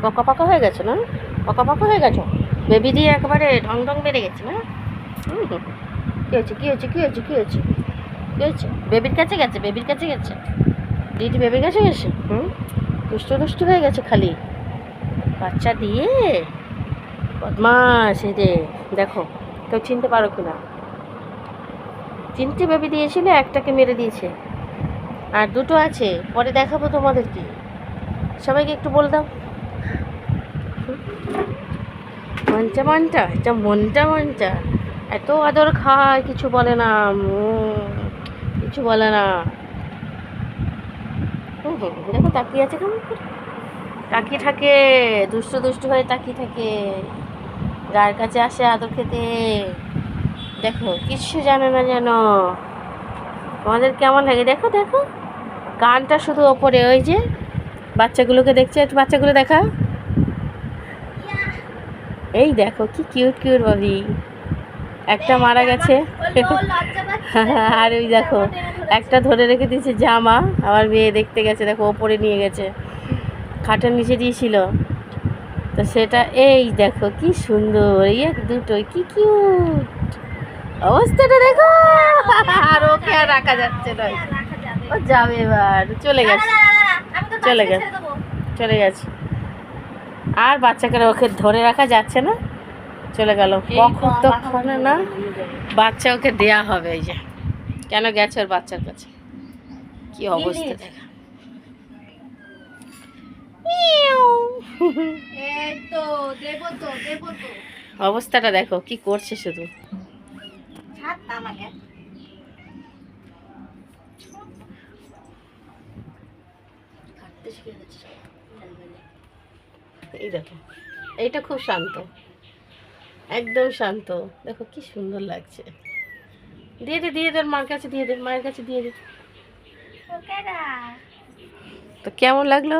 পকা পাকা হয়ে গেছে না? পকা পাকা হয়ে গেছে। বেবি দিয়ে একেবারে ঢং ঢং বেড়ে গেছে না? কী হয়েছে কী হয়েছে কী হয়েছে কী হয়েছে কী হয়েছে? বেবির কাছে গেছে, বেবির কাছে গেছে, দিদি বেবির কাছে গেছে। দুষ্টু দুষ্টু হয়ে গেছে খালি বাচ্চা দিয়ে। বদমাস। এই যে দেখো, কেউ চিনতে পারো কিনা? তিনটে বেবি দিয়েছিল, একটাকে মেরে দিয়েছে, আর দুটো আছে, পরে দেখাবো তোমাদেরকে। সবাইকে একটু বলে দাও। মনটা মনটা, এটা মনটা মনটা এত আদর খায়, কিছু বলে না, কিছু বলে না। দেখো তাকিয়ে আছে কেমন করে, তাকিয়ে থাকে, দুষ্টু দুষ্টু হয়ে তাকিয়ে থাকে, গায়ের কাছে আসে আদর খেতে। দেখো কিচ্ছু জানে না যেন। তোমাদের কেমন লাগে দেখো দেখো, কানটা শুধু ওপরে। ওই যে বাচ্চাগুলোকে দেখছে, একটু বাচ্চাগুলো দেখা। এই দেখো কি কিউট কিউট ভাবি। একটা মারা গেছে আর ওই দেখো একটা ধরে রেখে দিয়েছে জামা, আমার মেয়ে দেখতে গেছে, দেখো ওপরে নিয়ে গেছে, খাটের নিচে দিয়েছিল তো সেটা। এই দেখো কি সুন্দর, এই এক দুটোই কি কিউট অবস্থাটা দেখো। আর ওকে আর রাখা যাচ্ছে না, ও যাবে এবার, চলে গেছে চলে গেছে চলে গেছে। আর বাচ্চাকে ওকে ধরে রাখা যাচ্ছে না, চলে গেল। কতক্ষণে না বাচ্চা ওকে দেয়া হবে। এই যে কেন গেছে ওর বাচ্চার কাছে, কি অবস্থা দেখা। অবস্থাটা দেখো কি করছে শুধু। এই দেখো, এইটা খুব শান্ত, একদম শান্ত। দেখো কি সুন্দর লাগছে। দিয়ে দে দিয়ে দে, মার কাছে দিয়ে দে, মায়ের কাছে দিয়ে দে। তো কেমন লাগলো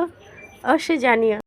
অবশ্যই জানিও।